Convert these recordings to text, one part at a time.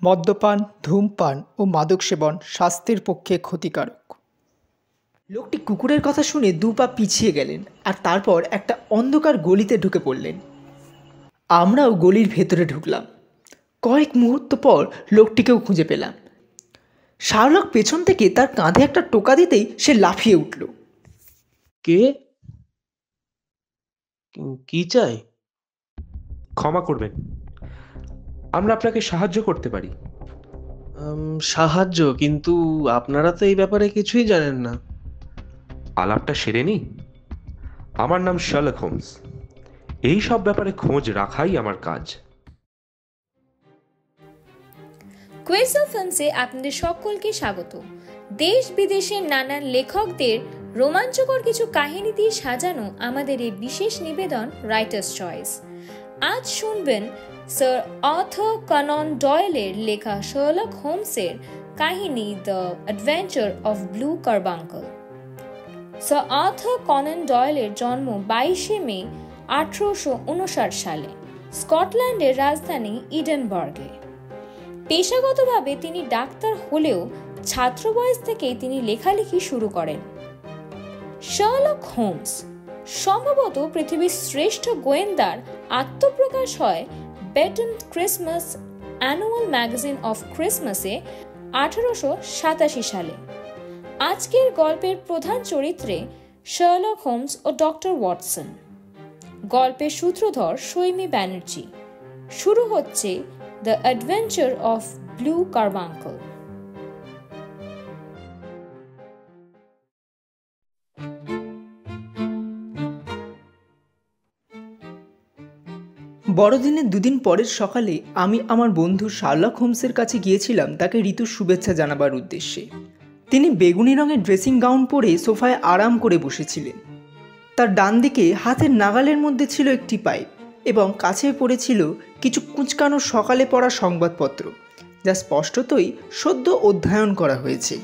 মদ্যপান, ধূমপান ও মাদক সেবন স্বাস্থ্যের পক্ষে ক্ষতিকারক। লোকটি কুকুরের কথা শুনে 2 পা পিছিয়ে গেলেন আর তারপর একটা অন্ধকার গলিতে ঢুকে পড়লেন। আমরাও গলির ভেতরে ঢুকলাম। কয়েক মুহূর্ত পর লোকটিকেও খুঁজে পেলাম। শার্লক পেছন থেকে তার কাঁধে একটা টোকা দিতেই সে লাফিয়ে উঠল। কে? কি চাই? ক্ষমা করবেন, আমরা আপনাকে সাহায্য করতে পারি। সাহায্য? কিন্তু আপনারা তো এই ব্যাপারে কিছুই জানেন না। আলাপটা সেরে নি। আমার নাম শার্লক হোমস। এই সব ব্যাপারে খোঁজ রাখাই আমার কাজ। কুইজ অফ ফিল্মসে আপনাদের সকলকে স্বাগত। দেশ বিদেশের নানান লেখকদের রোমাঞ্চকর কিছু কাহিনী দিয়ে সাজানো আমাদের এই বিশেষ নিবেদন রাইটার্স চয়েস। আজ শুনবেন স্যার আর্থার কনন ডয়েলের লেখা শার্লক হোমসের কাহিনী the adventure of blue carbuncle. Sir Arthur Conan ডয়েলের জন্ম 22শে মে 1859 সালে স্কটল্যান্ডের রাজধানী ইডেনবার্গে। পেশাগতভাবে তিনি ডাক্তার হলেও ছাত্র বয়স থেকেই তিনি লেখালেখি শুরু করেন। শার্লক হোমস সম্ভবত পৃথিবীর শ্রেষ্ঠ গোয়েন্দার আত্মপ্রকাশ হয় Beeton Christmas annual magazine of ক্রিসমাসে 1887 সালে। আজকের গল্পের প্রধান চরিত্রে শার্লক হোমস ও ডক্টর ওয়াটসন। গল্পের সূত্রধর সৈমি ব্যানার্জি। শুরু হচ্ছে the adventure of blue carbuncle. বড়দিনের 2 দিন পরের সকালে আমি আমার বন্ধু শার্লক হোমসের কাছে গিয়েছিলাম তাকে ঋতুর শুভেচ্ছা জানাবার উদ্দেশ্যে। তিনি বেগুনি রঙের ড্রেসিং গাউন পরে সোফায় আরাম করে বসেছিলেন। তার ডান দিকে হাতের নাগালের মধ্যে ছিল একটি পাইপ এবং কাছে পড়েছিল কিছু কুঁচকানো সকালে পড়া সংবাদপত্র, যা স্পষ্টতই সদ্য অধ্যয়ন করা হয়েছে।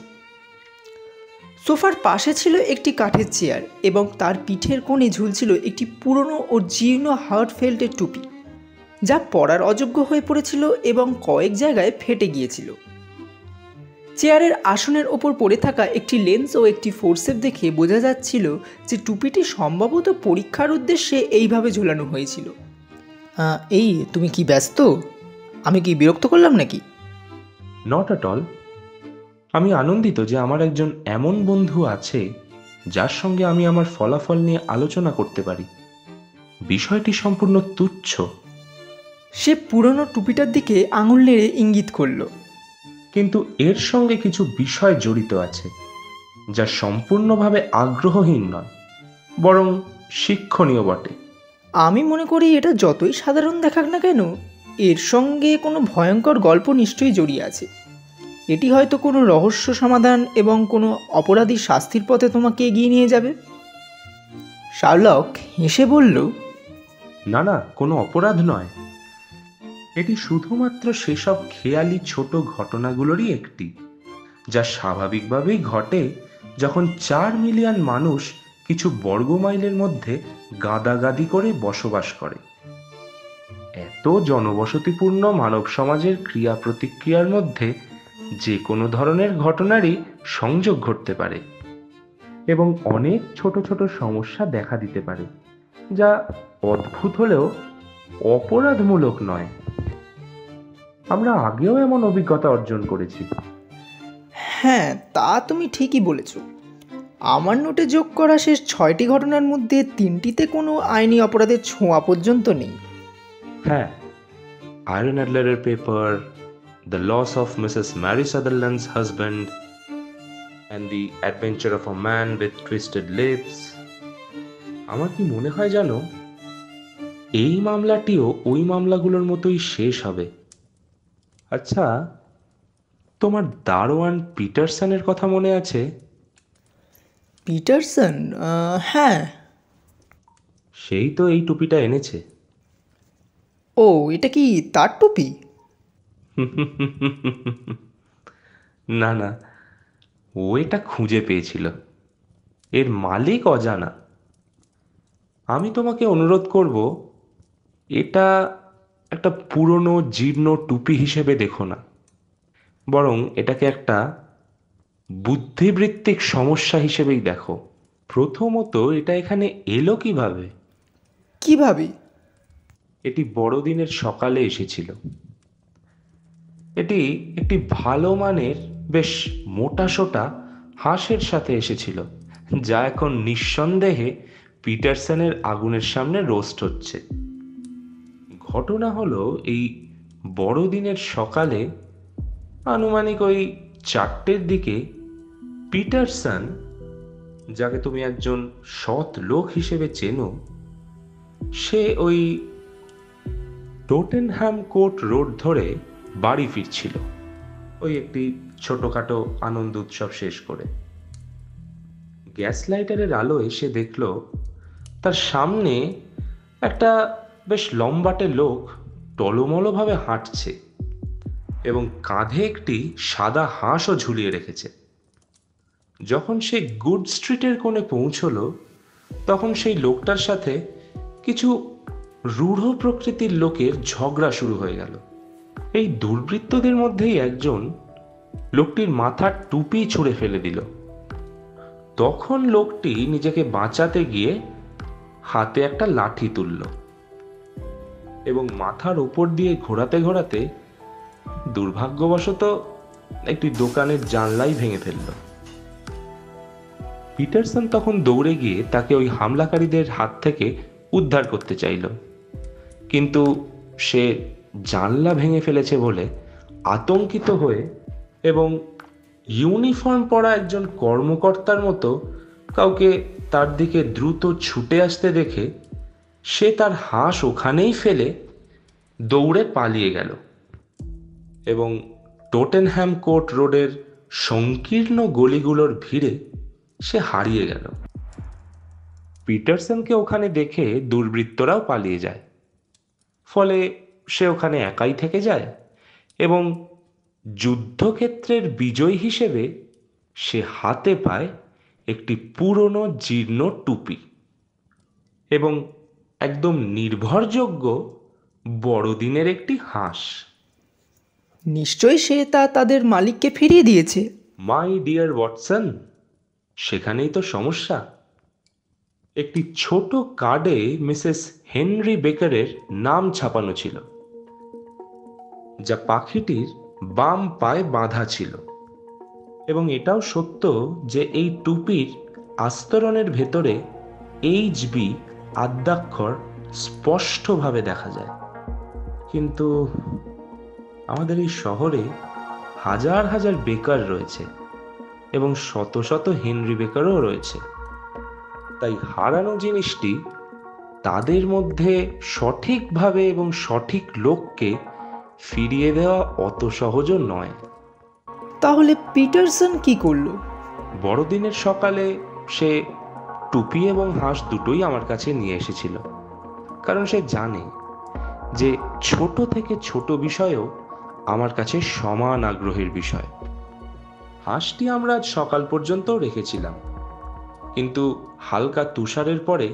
সোফার পাশে ছিল একটি কাঠের চেয়ার এবং তার পিঠের কোণে ঝুলছিল একটি পুরনো ও জীর্ণ হার্টফেল্টের টুপি, যা পরার অযোগ্য হয়ে পড়েছিল এবং কয়েক জায়গায় ফেটে গিয়েছিল। চেয়ারের আসনের ওপর পড়ে থাকা একটি লেন্স ও একটি ফোরসেপ দেখে বোঝা যাচ্ছিল যে টুপিটি সম্ভবত পরীক্ষার উদ্দেশ্যে এইভাবে ঝোলানো হয়েছিল। এই, তুমি কি ব্যস্ত? আমি কি বিরক্ত করলাম নাকি? Not at all. আমি আনন্দিত যে আমার একজন এমন বন্ধু আছে যার সঙ্গে আমি আমার ফলাফল নিয়ে আলোচনা করতে পারি। বিষয়টি সম্পূর্ণ তুচ্ছ। সে পুরনো টুপিটার দিকে আঙুল নেড়ে ইঙ্গিত করল। কিন্তু এর সঙ্গে কিছু বিষয় জড়িত আছে যা সম্পূর্ণভাবে আগ্রহহীন নয়, বরং শিক্ষণীয় বটে। আমি মনে করি এটা যতই সাধারণ দেখাক না কেন, এর সঙ্গে কোনো ভয়ঙ্কর গল্প নিশ্চয়ই জড়িয়ে আছে। এটি হয়তো কোনো রহস্য সমাধান এবং কোনো অপরাধীর শাস্তির পথে তোমাকে এগিয়ে নিয়ে যাবে। শার্লক হেসে বলল, না না, কোনো অপরাধ নয়। এটি শুধুমাত্র সেসব খেয়ালি ছোট ঘটনাগুলোরই একটি, যা স্বাভাবিকভাবেই ঘটে যখন 4 মিলিয়ন মানুষ কিছু বর্গমাইলের মধ্যে গাদাগাদি করে বসবাস করে। এত জনবসতিপূর্ণ মানব সমাজের ক্রিয়া প্রতিক্রিয়ার মধ্যে যে কোনো ধরনের ঘটনারই সংযোগ ঘটতে পারে এবং অনেক ছোট ছোট সমস্যা দেখা দিতে পারে, যা অদ্ভুত হলেও অপরাধমূলক নয়। আমরা আগেও এমন অভিজ্ঞতা অর্জন করেছি। হ্যাঁ, তা তুমি ঠিকই বলেছ। আমার নোটে যোগ করা শেষ 6টি ঘটনার মধ্যে 3টিতে কোনো আইনি অপরাধের ছোঁয়া পর্যন্ত নেই। হ্যাঁ, আয়রন অ্যাডলারের paper, the loss of Mrs Mary Sutherland's husband, and the adventure of a man with twisted lips. আমার কি মনে হয় জানো, এই মামলাটিও ওই মামলাগুলোর মতোই শেষ হবে। আচ্ছা, তোমার দারোয়ান পিটারসনের কথা মনে আছে? পিটারসন? হ্যাঁ, সেই তো এই টুপিটা এনেছে। ও, এটা কি তার টুপি? না না, ও এটা খুঁজে পেয়েছিল। এর মালিক অজানা। আমি তোমাকে অনুরোধ করব, এটা একটা পুরনো জীর্ণ টুপি হিসেবে দেখো না, বরং এটাকে একটা বুদ্ধিবৃত্তিক সমস্যা হিসেবেই দেখো। প্রথমত, এটা এখানে এলো কিভাবে? কিভাবে? এটি বড়দিনের সকালে এসেছিল। এটি একটি ভালো মানের বেশ মোটাসোটা হাঁসের সাথে এসেছিল, যা এখন নিঃসন্দেহে পিটারসনের আগুনের সামনে রোস্ট হচ্ছে। ঘটনা হলো, এই বড়দিনের সকালে আনুমানিক ওই 4টের দিকে পিটারসন, যাকে তুমি একজন সৎ লোক হিসেবে চেনো, সে ওই টোটেনহ্যাম কোর্ট রোড ধরে বাড়ি ফিরছিল, ওই একটি ছোটখাটো আনন্দ উৎসব শেষ করে। গ্যাস লাইটারের আলোয় সে দেখল তার সামনে একটা বেশ লম্বাটে লোক টলমলভাবে হাঁটছে এবং কাঁধে একটি সাদা হাঁসও ঝুলিয়ে রেখেছে। যখন সে গুড স্ট্রিটের কোণে পৌঁছলো, তখন সেই লোকটার সাথে কিছু রূঢ় প্রকৃতির লোকের ঝগড়া শুরু হয়ে গেল। এই দুর্বৃত্তদের মধ্যেই একজন লোকটির মাথার টুপি ছুঁড়ে ফেলে দিল। তখন লোকটি নিজেকে বাঁচাতে গিয়ে হাতে একটা লাঠি তুলল এবং মাথার উপর দিয়ে ঘোরাতে ঘোরাতে দুর্ভাগ্যবশত একটি দোকানের জানলাই ভেঙে ফেলল। পিটারসন তখন দৌড়ে গিয়ে তাকে ওই হামলাকারীদের হাত থেকে উদ্ধার করতে চাইল, কিন্তু সে জানলা ভেঙে ফেলেছে বলে আতঙ্কিত হয়ে এবং ইউনিফর্ম পরা একজন কর্মকর্তার মতো কাউকে তার দিকে দ্রুত ছুটে আসতে দেখে সে তার হাঁস ওখানেই ফেলে দৌড়ে পালিয়ে গেল এবং টোটেনহ্যাম কোর্ট রোডের সংকীর্ণ গলিগুলোর ভিড়ে সে হারিয়ে গেল। পিটারসনকে ওখানে দেখে দুর্বৃত্তরাও পালিয়ে যায়, ফলে সে ওখানে একাই থেকে যায় এবং যুদ্ধক্ষেত্রের বিজয়ী হিসেবে সে হাতে পায় একটি পুরনো জীর্ণ টুপি এবং একদম নির্ভরযোগ্য বড়দিনের একটি হাঁস। নিশ্চয়ই সে তা তাদের মালিককে ফিরিয়ে দিয়েছে। মাই ডিয়ার ওয়াটসন, সেখানেই তো সমস্যা। একটি ছোট কার্ডে মিসেস হেনরি বেকারের নাম ছাপানো ছিল, যা পাখিটির বাম পায়ে বাঁধা ছিল, এবং এটাও সত্য যে এই টুপির আস্তরণের ভেতরে HB আদ্যাক্ষর স্পষ্টভাবে দেখা যায়। কিন্তু আমাদের এই শহরে হাজার হাজার বেকার রয়েছে এবং শত শত হেনরি বেকারও রয়েছে, তাই হারানো জিনিসটি তাদের মধ্যে সঠিকভাবে এবং সঠিক লোককে ফিরিয়ে দেওয়া অত সহজও নয়। তাহলে পিটারসন কি করলো? বড়দিনের সকালে সে টুপি এবং হাঁস দুটোই আমার কাছে নিয়ে এসেছিল, কারণ সে জানে যে ছোট থেকে ছোট বিষয়ও আমার কাছে সমান আগ্রহের বিষয়। হাঁসটি আমরা আজ সকাল পর্যন্তও রেখেছিলাম, কিন্তু হালকা তুষারের পরে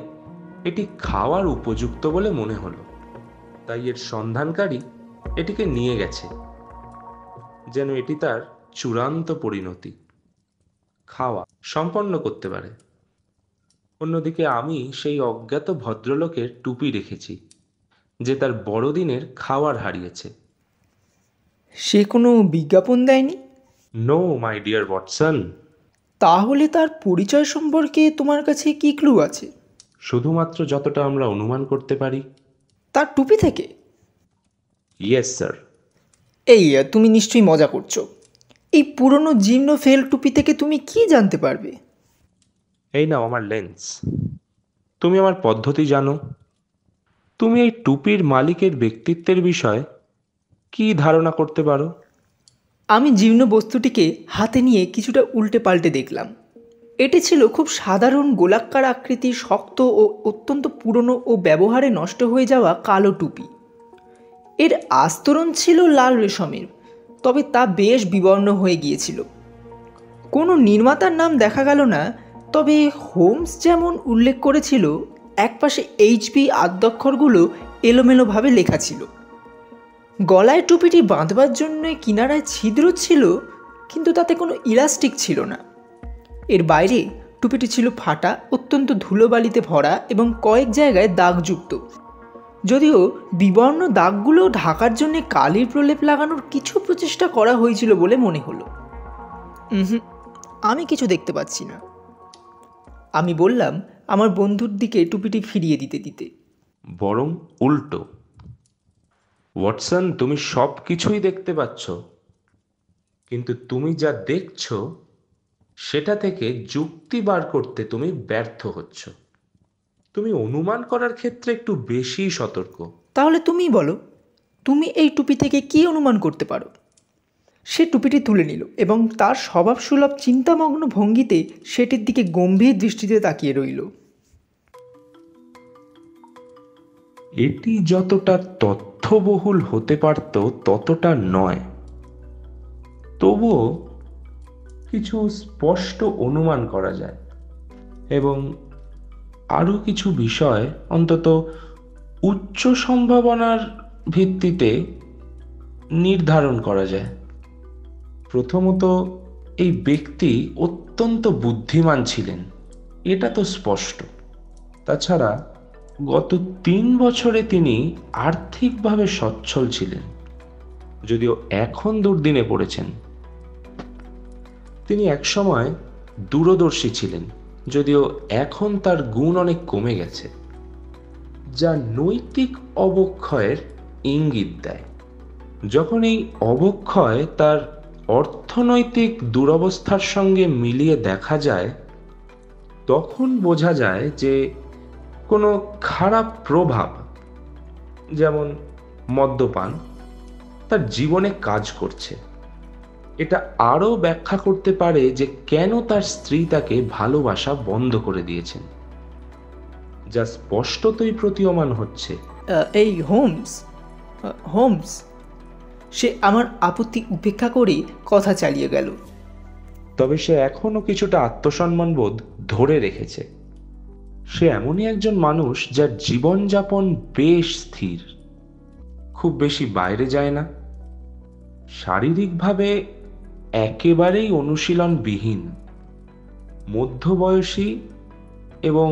এটি খাওয়ার উপযুক্ত বলে মনে হলো, তাই এর সন্ধানকারী এটিকে নিয়ে গেছে, যেন এটি তার চূড়ান্ত পরিণতি খাওয়া সম্পন্ন করতে পারে। অন্যদিকে আমি সেই অজ্ঞাত ভদ্রলোকের টুপি রেখেছি, যে তার বড়দিনের খাবার হারিয়েছে। সে কোনো বিজ্ঞাপন দেয়নি? No my dear Watson. তাহলে তার পরিচয় সম্পর্কে তোমার কাছে কি ক্লু আছে? শুধুমাত্র যতটা আমরা অনুমান করতে পারি। তার টুপি থেকে? Yes sir. এই, তুমি নিশ্চয়ই মজা করছো। এই পুরনো জীর্ণ ফেল টুপি থেকে তুমি কি জানতে পারবে? এই নাও আমার লেন্স। তুমি আমার পদ্ধতি জানো। তুমি এই টুপির মালিকের ব্যক্তিত্বের বিষয়ে কি ধারণা করতে পারো? আমি জীর্ণ বস্তুটিকে হাতে নিয়ে কিছুটা উল্টে পাল্টে দেখলাম। এটি ছিল খুব সাধারণ গোলাকার আকৃতির, শক্ত ও অত্যন্ত পুরনো ও ব্যবহারে নষ্ট হয়ে যাওয়া কালো টুপি। এর আস্তরণ ছিল লাল রেশমের, তবে তা বেশ বিবর্ণ হয়ে গিয়েছিল। কোনো নির্মাতার নাম দেখা গেল না, তবে হোমস যেমন উল্লেখ করেছিল, একপাশে এইচপি আদ্যক্ষরগুলো এলোমেলোভাবে লেখা ছিল। গলায় টুপিটি বাঁধবার জন্য কিনারায় ছিদ্র ছিল, কিন্তু তাতে কোনো ইলাস্টিক ছিল না। এর বাইরে টুপিটি ছিল ফাটা, অত্যন্ত ধুলোবালিতে ভরা এবং কয়েক জায়গায় দাগযুক্ত, যদিও বিবর্ণ দাগগুলো ঢাকার জন্য কালির প্রলেপ লাগানোর কিছু প্রচেষ্টা করা হয়েছিল বলে মনে হলো। আমি কিছু দেখতে পাচ্ছি না, আমি বললাম আমার বন্ধুর দিকে টুপিটি ফিরিয়ে দিতে দিতে। বরং উল্টো। ওয়াটসন, তুমি সব কিছুই দেখতে পাচ্ছ, কিন্তু তুমি যা দেখছো সেটা থেকে যুক্তি বার করতে তুমি ব্যর্থ হচ্ছ। তুমি অনুমান করার ক্ষেত্রে একটু বেশি সতর্ক। তাহলে তুমিই বলো, তুমি এই টুপি থেকে কি অনুমান করতে পারো? সে টুপিটি তুলে নিল এবং তার স্বভাবসুলভ চিন্তামগ্ন ভঙ্গিতে সেটির দিকে গম্ভীর দৃষ্টিতে তাকিয়ে রইল। এটি যতটা তথ্যবহুল হতে পারত ততটা নয়, তবুও কিছু স্পষ্ট অনুমান করা যায় এবং আরও কিছু বিষয় অন্তত উচ্চ সম্ভাবনার ভিত্তিতে নির্ধারণ করা যায়। প্রথমত, এই ব্যক্তি অত্যন্ত বুদ্ধিমান ছিলেন, এটা তো স্পষ্ট। তাছাড়া গত 3 বছরে তিনি আর্থিকভাবে সচ্ছল ছিলেন, যদিও এখন দুর্দিনে পড়েছেন। তিনি একসময় দূরদর্শী ছিলেন, যদিও এখন তার গুণ অনেক কমে গেছে, যা নৈতিক অবক্ষয়ের ইঙ্গিত দেয়। যখন এই অবক্ষয় তার অর্থনৈতিক দুরবস্থার সঙ্গে মিলিয়ে দেখা যায়, তখন বোঝা যায় যে কোনো খারাপ প্রভাব, যেমন মদ্যপান, তার জীবনে কাজ করছে। এটা আরও ব্যাখ্যা করতে পারে যে কেন তার স্ত্রী তাকে ভালোবাসা বন্ধ করে দিয়েছেন, যা স্পষ্টতই প্রতীয়মান হচ্ছে। এই হোমস, সে আমার আপত্তি উপেক্ষা করে কথা চালিয়ে গেল। তবে সে এখনো কিছুটা আত্মসম্মানবোধ ধরে রেখেছে। সে এমনই একজন মানুষ যার জীবনযাপন বেশ স্থির, খুব বেশি বাইরে যায় না, শারীরিকভাবে একেবারেই অনুশীলনবিহীন, মধ্যবয়সী এবং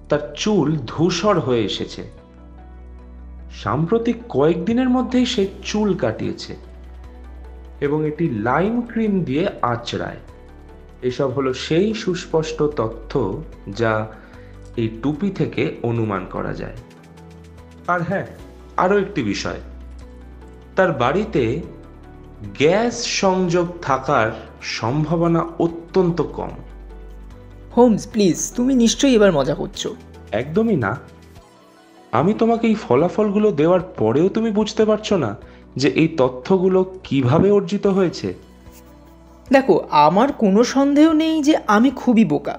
তার চুল ধূসর হয়ে এসেছে। সাম্প্রতিক কয়েকদিনের মধ্যেই সে চুল কাটিয়েছে এবং এটি লাইম ক্রিম দিয়ে আঁচড়ায়। এসব হলো সেই সুস্পষ্ট তথ্য যা এই টুপি থেকে অনুমান করা যায়। আর হ্যাঁ, আরও একটি বিষয়, তার বাড়িতে গ্যাস সংযোগ থাকার সম্ভাবনা অত্যন্ত কম। হোমস, প্লিজ, তুমি নিশ্চয়ই এবার মজা করছো। একদমই না। আমি তোমাকে এই ফলাফলগুলো দেওয়ার পরেও তুমি বুঝতে পারছো না যে এই তথ্যগুলো কিভাবে অর্জিত হয়েছে? দেখো, আমার কোনো সন্দেহ নেই যে আমি খুবই বোকা,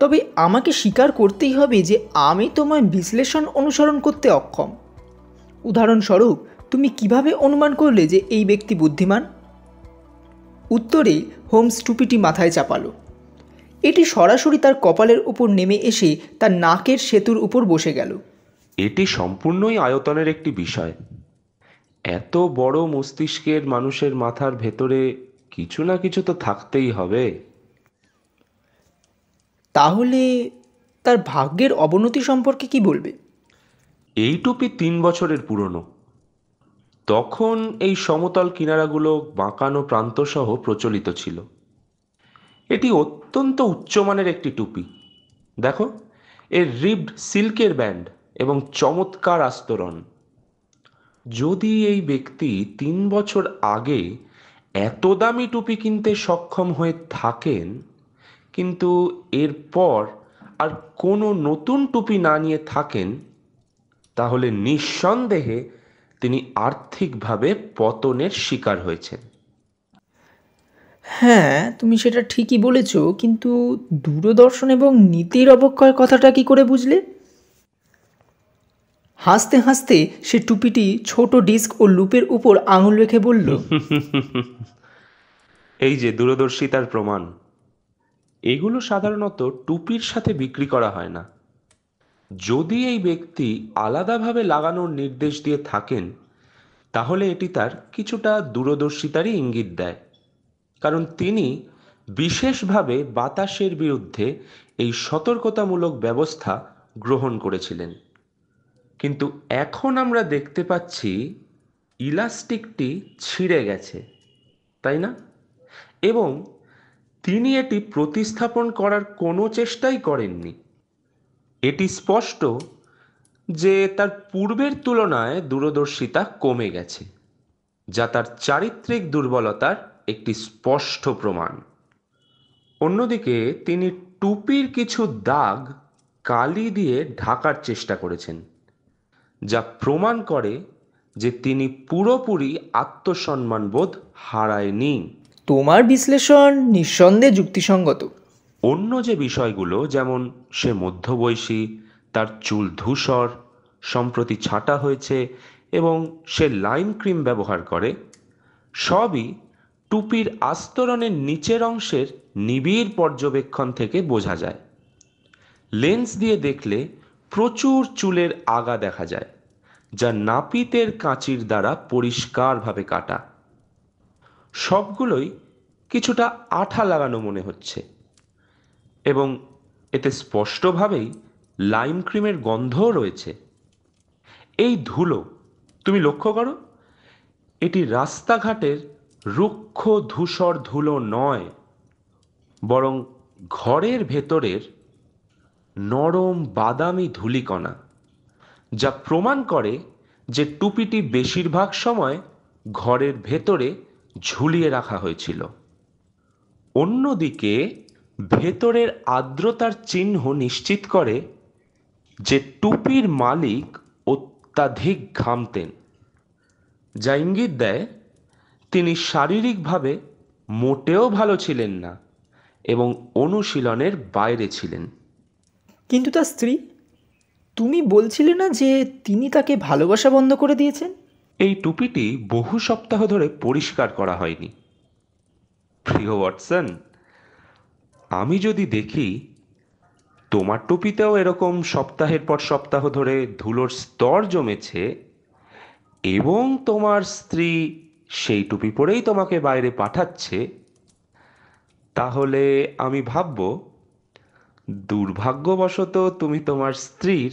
তবে আমাকে স্বীকার করতেই হবে যে আমি তোমার বিশ্লেষণ অনুসরণ করতে অক্ষম। উদাহরণস্বরূপ, তুমি কিভাবে অনুমান করলে যে এই ব্যক্তি বুদ্ধিমান? উত্তরে হোমস টুপিটি মাথায় চাপালো। এটি সরাসরি তার কপালের উপর নেমে এসে তার নাকের সেতুর উপর বসে গেল। এটি সম্পূর্ণই আয়তনের একটি বিষয়। এত বড় মস্তিষ্কের মানুষের মাথার ভেতরে কিছু না কিছু তো থাকতেই হবে। তাহলে তার ভাগ্যের অবনতি সম্পর্কে কি বলবে? এই টুপি 3 বছরের পুরনো। তখন এই সমতল কিনারাগুলো বাঁকানো প্রান্তসহ প্রচলিত ছিল। এটি অত্যন্ত উচ্চমানের একটি টুপি। দেখো, এর রিবড সিল্কের ব্যান্ড এবং চমৎকার আস্তরণ। যদি এই ব্যক্তি 3 বছর আগে এত দামি টুপি কিনতে সক্ষম হয়ে থাকেন, কিন্তু এরপর আর কোনো নতুন টুপি না নিয়ে থাকেন, তাহলে নিঃসন্দেহে তিনি আর্থিকভাবে পতনের শিকার হয়েছেন। হ্যাঁ, তুমি সেটা ঠিকই বলেছ, কিন্তু দূরদর্শন এবং নীতির অবক্ষয়ের কথাটা কি করে বুঝলে? হাসতে হাসতে সে টুপিটি ছোট ডিস্ক ও লুপের উপর আঙুল রেখে বলল, এই যে দূরদর্শিতার প্রমাণ, এগুলো সাধারণত টুপির সাথে বিক্রি করা হয় না। যদি এই ব্যক্তি আলাদাভাবে লাগানোর নির্দেশ দিয়ে থাকেন, তাহলে এটি তার কিছুটা দূরদর্শিতারই ইঙ্গিত দেয়, কারণ তিনি বিশেষভাবে বাতাসের বিরুদ্ধে এই সতর্কতামূলক ব্যবস্থা গ্রহণ করেছিলেন। কিন্তু এখন আমরা দেখতে পাচ্ছি ইলাস্টিকটি ছিঁড়ে গেছে, তাই না? এবং তিনি এটি প্রতিস্থাপন করার কোনো চেষ্টাই করেননি। এটি স্পষ্ট যে তার পূর্বের তুলনায় দূরদর্শিতা কমে গেছে, যা তার চারিত্রিক দুর্বলতার একটি স্পষ্ট প্রমাণ। অন্যদিকে তিনি টুপির কিছু দাগ কালি দিয়ে ঢাকার চেষ্টা করেছেন, যা প্রমাণ করে যে তিনি পুরোপুরি আত্মসম্মানবোধ হারায়নি। তোমার বিশ্লেষণ নিঃসন্দেহে যুক্তিসঙ্গত। অন্য যে বিষয়গুলো, যেমন সে মধ্যবয়সী, তার চুল ধূসর, সম্প্রতি ছাঁটা হয়েছে এবং সে লাইম ক্রিম ব্যবহার করে, সবই টুপির আস্তরণের নিচের অংশের নিবিড় পর্যবেক্ষণ থেকে বোঝা যায়। লেন্স দিয়ে দেখলে প্রচুর চুলের আগা দেখা যায়, যা নাপিতের কাঁচির দ্বারা পরিষ্কারভাবে কাটা। সবগুলোই কিছুটা আঠা লাগানো মনে হচ্ছে, এবং এতে স্পষ্টভাবেই লাইম ক্রিমের গন্ধও রয়েছে। এই ধুলো, তুমি লক্ষ্য করো, এটি রাস্তাঘাটের রুক্ষ ধূসর ধুলো নয়, বরং ঘরের ভেতরের নরম বাদামি ধূলিকণা, যা প্রমাণ করে যে টুপিটি বেশিরভাগ সময় ঘরের ভেতরে ঝুলিয়ে রাখা হয়েছিল। অন্যদিকে ভেতরের আর্দ্রতার চিহ্ন নিশ্চিত করে যে টুপির মালিক অত্যাধিক ঘামতেন, যা ইঙ্গিত দেয় তিনি শারীরিকভাবে মোটেও ভালো ছিলেন না এবং অনুশীলনের বাইরে ছিলেন। কিন্তু তার স্ত্রী, তুমি বলছিলে না যে তিনি তাকে ভালোবাসা বন্ধ করে দিয়েছেন? এই টুপিটি বহু সপ্তাহ ধরে পরিষ্কার করা হয়নি। প্রিয় ওয়াটসন, আমি যদি দেখি তোমার টুপিতেও এরকম সপ্তাহের পর সপ্তাহ ধরে ধুলোর স্তর জমেছে, এবং তোমার স্ত্রী সেই টুপি পরেই তোমাকে বাইরে পাঠাচ্ছে, তাহলে আমি ভাবব দুর্ভাগ্যবশত তুমি তোমার স্ত্রীর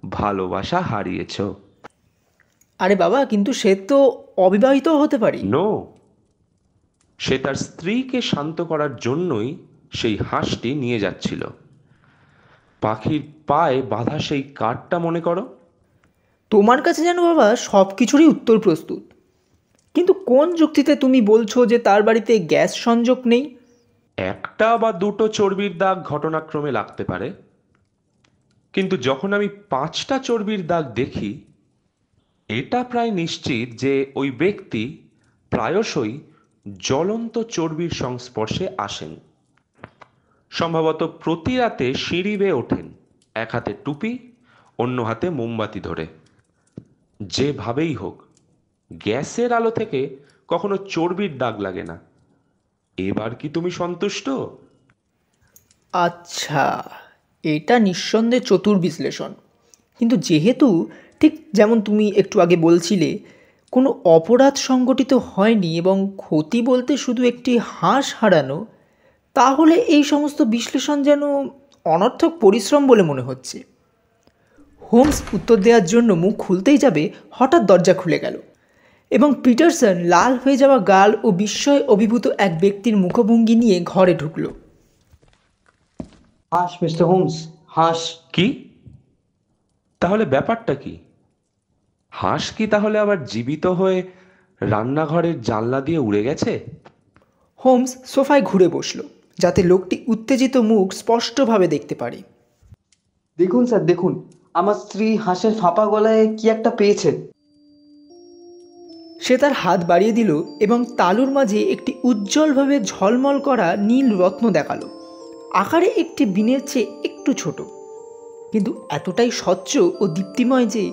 ভালোবাসা হারিয়েছ। আরে বাবা, কিন্তু সে তো অবিবাহিত হতে পারে। নো, সে তার স্ত্রীকে শান্ত করার জন্যই সেই হাঁসটি নিয়ে যাচ্ছিল। পাখির পায়ে বাঁধা সেই কাঠটা মনে করো। তোমার কাছে যেন বাবা সব কিছুরই উত্তর প্রস্তুত, কিন্তু কোন যুক্তিতে তুমি বলছো যে তার বাড়িতে গ্যাস সংযোগ নেই? একটা বা দুটো চর্বির দাগ ঘটনাক্রমে লাগতে পারে, কিন্তু যখন আমি 5টা চর্বির দাগ দেখি, এটা প্রায় নিশ্চিত যে ওই ব্যক্তি প্রায়শই জ্বলন্ত চর্বির সংস্পর্শে আসেন। সম্ভবত প্রতি রাতে সিঁড়ি বেয়ে ওঠেন, এক হাতে টুপি, অন্য হাতে মোমবাতি ধরে। যেভাবেই হোক, গ্যাসের আলো থেকে কখনো চর্বির দাগ লাগে না। এবার কি তুমি সন্তুষ্ট? আচ্ছা, এটা নিঃসন্দেহে চতুর বিশ্লেষণ, কিন্তু যেহেতু ঠিক যেমন তুমি একটু আগে বলছিলে কোনো অপরাধ সংগঠিত হয়নি এবং ক্ষতি বলতে শুধু একটি হাঁস হারানো, তাহলে এই সমস্ত বিশ্লেষণ যেন অনর্থক পরিশ্রম বলে মনে হচ্ছে। হোমস উত্তর দেওয়ার জন্য মুখ খুলতেই যাবে, হঠাৎ দরজা খুলে গেল এবং পিটারসন লাল হয়ে যাওয়া গাল ও বিস্ময়ে অভিভূত এক ব্যক্তির মুখভঙ্গি নিয়ে ঘরে ঢুকল। হাঁস মিস্টার হোমস, হাঁস। কি? তাহলে ব্যাপারটা কি? হাঁস কি তাহলে আবার জীবিত হয়ে রান্নাঘরের জানলা দিয়ে উড়ে গেছে? হোমস সোফায় ঘুরে বসল, যাতে লোকটি উত্তেজিত মুখ স্পষ্টভাবে দেখতে পারে। দেখুন স্যার, দেখুন, আমার স্ত্রী হাঁসের ফাঁপা গলায় কি একটা পেয়েছে। সে তার হাত বাড়িয়ে দিল এবং তালুর মাঝে একটি উজ্জ্বলভাবে ঝলমল করা নীল রত্ন দেখালো। আকারে একটি বিনের চেয়ে একটু ছোট, কিন্তু এতটাই স্বচ্ছ ও দীপ্তিময় যে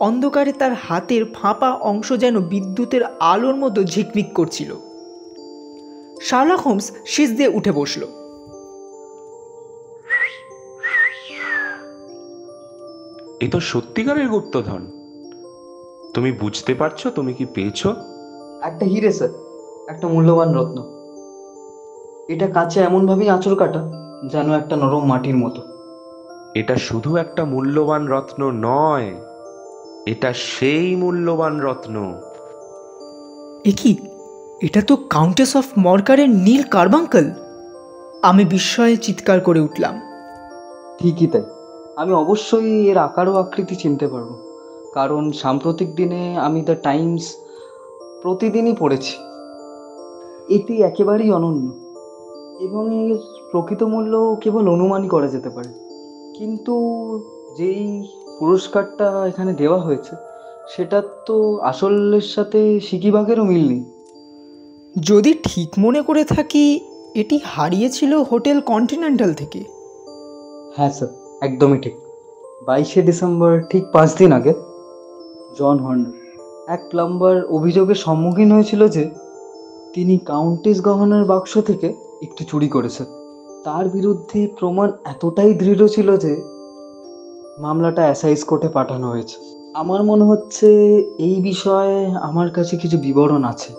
অন্ধকারে তার হাতের ফাঁপা অংশ যেন বিদ্যুতের আলোর মতো ঝিকমিক করছিল। শার্লক হোমস শীষ দিয়ে উঠে বসল। এ তো সত্যিকারের গুপ্তধন। তুমি বুঝতে পারছো তুমি কি পেয়েছো? একটা হিরে স্যার, একটা মূল্যবান রত্ন। এটা কাছে এমনভাবেই আঁচড় কাটা যেন একটা নরম মাটির মতো। এটা শুধু একটা মূল্যবান রত্ন নয়, এটা সেই মূল্যবান রত্ন। এ কি? এটা তো কাউন্টেস অফ মরকারের নীল কার্বাঙ্কল। আমি বিস্ময়ে চিৎকার করে উঠলাম। ঠিকই তাই। আমি অবশ্যই এর আকার ও আকৃতি চিনতে পারবো, কারণ সাম্প্রতিক দিনে আমি দ্য টাইমস প্রতিদিনই পড়েছি। এটি একেবারেই অনন্য এবং এর প্রকৃত মূল্য কেবল অনুমানই করা যেতে পারে। কিন্তু যেই পুরস্কারটা এখানে দেওয়া হয়েছে সেটার তো আসলের সাথে সিকিবাগেরও মিল নেই। যদি ঠিক মনে করে থাকি, এটি হারিয়েছিল হোটেল কন্টিনেন্টাল থেকে। হ্যাঁ স্যার, একদমই ঠিক। 22শে ডিসেম্বর, ঠিক 5 দিন আগে, জন হর্নার, এক প্লাম্বার, অভিযোগের সম্মুখীন হয়েছিল যে তিনি কাউন্টেস গহনার বাক্স থেকে একটি চুরি করেছেন। তার বিরুদ্ধে প্রমাণ এতটাই দৃঢ় ছিল যে মামলাটা অ্যাসাইজ কোর্টে পাঠানো হয়েছে। আমার মনে হচ্ছে এই বিষয়ে আমার কাছে কিছু বিবরণ আছে।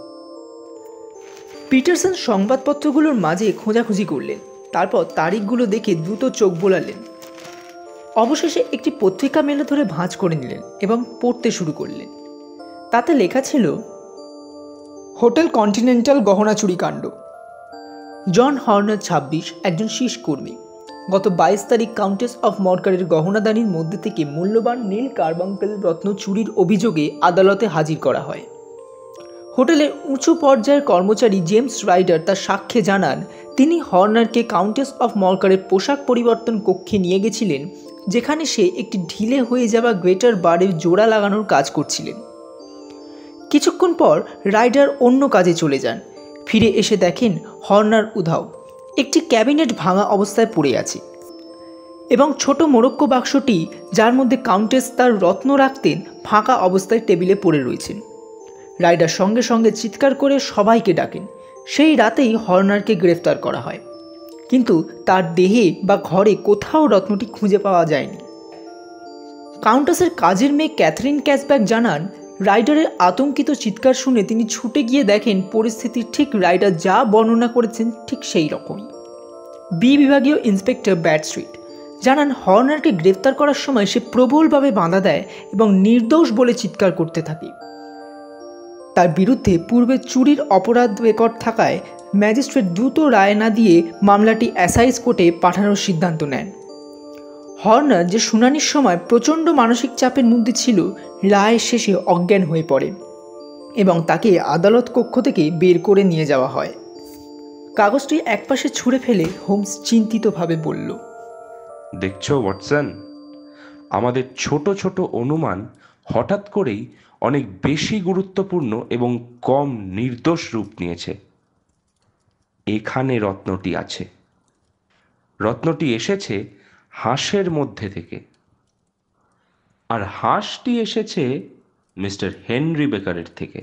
পিটারসন সংবাদপত্রগুলোর মাঝে খোঁজাখুঁজি করলেন, তারপর তারিখগুলো দেখে দ্রুত চোখ বোলালেন। অবশেষে একটি পত্রিকা মেলে ধরে ভাঁজ করে নিলেন এবং পড়তে শুরু করলেন। তাতে লেখা ছিল, হোটেল কন্টিনেন্টাল গহনা চুরি কাণ্ড। জন হর্নার 26, একজন শীর্ষ কর্মী। গত 22 তারিখ কাউন্টেস অফ মরকারের গহনাদানির মধ্যে থেকে মূল্যবান নীল কার্বাঙ্কেল রত্ন চুরির অভিযোগে আদালতে হাজির করা হয়। হোটেলের উঁচু পর্যায়ের কর্মচারী জেমস রাইডার তার সাক্ষ্যে জানান, তিনি হর্নারকে কাউন্টেস অফ মরকারের পোশাক পরিবর্তন কক্ষে নিয়ে গেছিলেন, যেখানে সে একটি ঢিলে হয়ে যাওয়া গ্রেটার বারের জোড়া লাগানোর কাজ করছিলেন। কিছুক্ষণ পর রাইডার অন্য কাজে চলে যান। ফিরে এসে দেখেন হর্নার উধাও। একটি ক্যাবিনেট ভাঙা অবস্থায় পড়ে আছে এবং ছোট মোরক্কো বাক্সটি, যার মধ্যে কাউন্টেস তার রত্ন রাখতেন, ফাঁকা অবস্থায় টেবিলে পড়ে রয়েছেন। রাইডার সঙ্গে সঙ্গে চিৎকার করে সবাইকে ডাকেন। সেই রাতেই হর্নারকে গ্রেফতার করা হয়, কিন্তু তার দেহে বা ঘরে কোথাও রত্নটি খুঁজে পাওয়া যায়নি। কাউন্টেসের কাজের মেয়ে ক্যাথরিন ক্যাসব্যাক জানান, রাইডারের আতঙ্কিত চিৎকার শুনে তিনি ছুটে গিয়ে দেখেন পরিস্থিতি ঠিক রাইডার যা বর্ণনা করেছেন ঠিক সেই রকমই। বি বিভাগীয় ইন্সপেক্টর ব্যাডস্ট্রিট জানান, হর্নারকে গ্রেফতার করার সময় সে প্রবলভাবে বাধা দেয় এবং নির্দোষ বলে চিৎকার করতে থাকে। তার বিরুদ্ধে পূর্বে চুরির অপরাধ রেকর্ড থাকায় ম্যাজিস্ট্রেট দ্রুত রায় না দিয়ে মামলাটি অ্যাসাইজ কোর্টে পাঠানোর সিদ্ধান্ত নেন। হর্নার, যে শুনানির সময় প্রচণ্ড মানসিক চাপের মধ্যে ছিল, রায় শেষে অজ্ঞান হয়ে পড়ে এবং তাকে আদালত কক্ষ থেকে বের করে নিয়ে যাওয়া হয়। কাগজটি একপাশে ছুঁড়ে ফেলে হোমস চিন্তিতভাবে বলল, দেখছো ওয়াটসন, আমাদের ছোট ছোট অনুমান হঠাৎ করেই অনেক বেশি গুরুত্বপূর্ণ এবং কম নির্দোষ রূপ নিয়েছে। এখানে রত্নটি আছে। রত্নটি এসেছে হাঁসের মধ্যে থেকে, আর হাঁসটি এসেছে মিস্টার হেনরি বেকারের থেকে,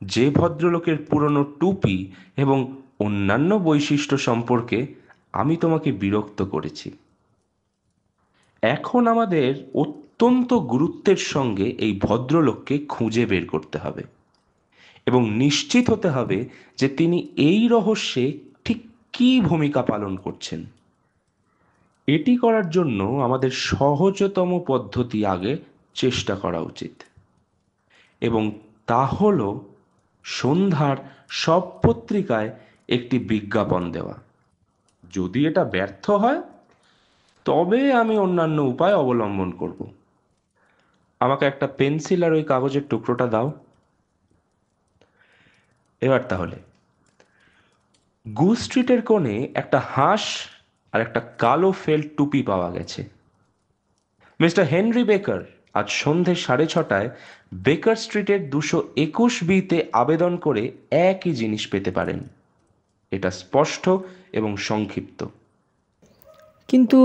যে ভদ্রলোকের পুরনো টুপি এবং অন্যান্য বৈশিষ্ট্য সম্পর্কে আমি তোমাকে বিরক্ত করেছি। এখন আমাদের অত্যন্ত গুরুত্বের সঙ্গে এই ভদ্রলোককে খুঁজে বের করতে হবে এবং নিশ্চিত হতে হবে যে তিনি এই রহস্যে ঠিক কী ভূমিকা পালন করছেন। এটি করার জন্য আমাদের সহজতম পদ্ধতি আগে চেষ্টা করা উচিত, এবং তা হল সন্ধ্যার সব পত্রিকায় একটি বিজ্ঞাপন দেওয়া। যদি এটা ব্যর্থ হয় তবে আমি অন্যান্য উপায় অবলম্বন করব। আমাকে একটা পেন্সিল আর ওই কাগজের টুকরোটা দাও। এবার তাহলে, গু স্ট্রিটের কোণে একটা হাঁস আর একটা কালো ফেল্ট টুপি পাওয়া গেছে। মিস্টার হেনরি বেকার আজ সন্ধে 6:30 বেকার স্ট্রিটের 221 বিতে আবেদন করে একই জিনিস পেতে পারেন। এটা স্পষ্ট এবং সংক্ষিপ্ত। কিন্তু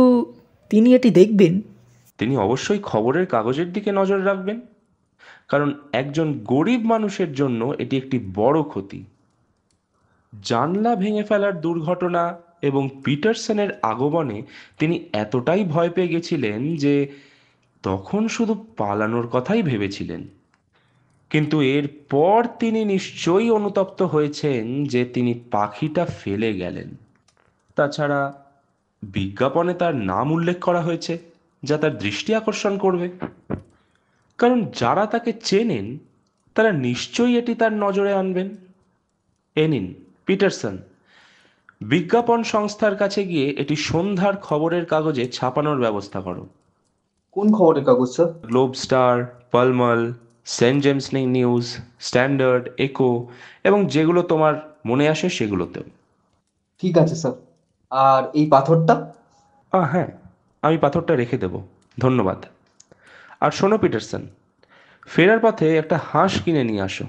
তিনি এটি দেখবেন? তিনি অবশ্যই খবরের কাগজের দিকে নজর রাখবেন, কারণ একজন গরিব মানুষের জন্য এটি একটি বড় ক্ষতি। জানলা ভেঙে ফেলার দুর্ঘটনা এবং পিটারসনের আগমনে তিনি এতটাই ভয় পেয়ে গেছিলেন যে তখন শুধু পালানোর কথাই ভেবেছিলেন। কিন্তু এরপর তিনি নিশ্চয়ই অনুতপ্ত হয়েছেন যে তিনি পাখিটা ফেলে গেলেন। তাছাড়া বিজ্ঞাপনে তার নাম উল্লেখ করা হয়েছে, যা তার দৃষ্টি আকর্ষণ করবে, কারণ যারা তাকে চেনেন তারা নিশ্চয়ই এটি তার নজরে আনবেন। এ নিন পিটারসন, বিজ্ঞাপন সংস্থার কাছে গিয়ে এটি সন্ধ্যার খবরের কাগজে ছাপানোর ব্যবস্থা করো। কোন খবরের কাগজ sir? Globe Star, Pall Mall, St James News, Standard, Echo এবং যেগুলো তোমার মনে আসে সেগুলোতেও। ঠিক আছে স্যার। আর এই পাথরটা? হ্যাঁ, আমি পাথরটা রেখে দেব, ধন্যবাদ। আর শোনো পিটারসন, ফেরার পথে একটা হাঁস কিনে নিয়ে আসো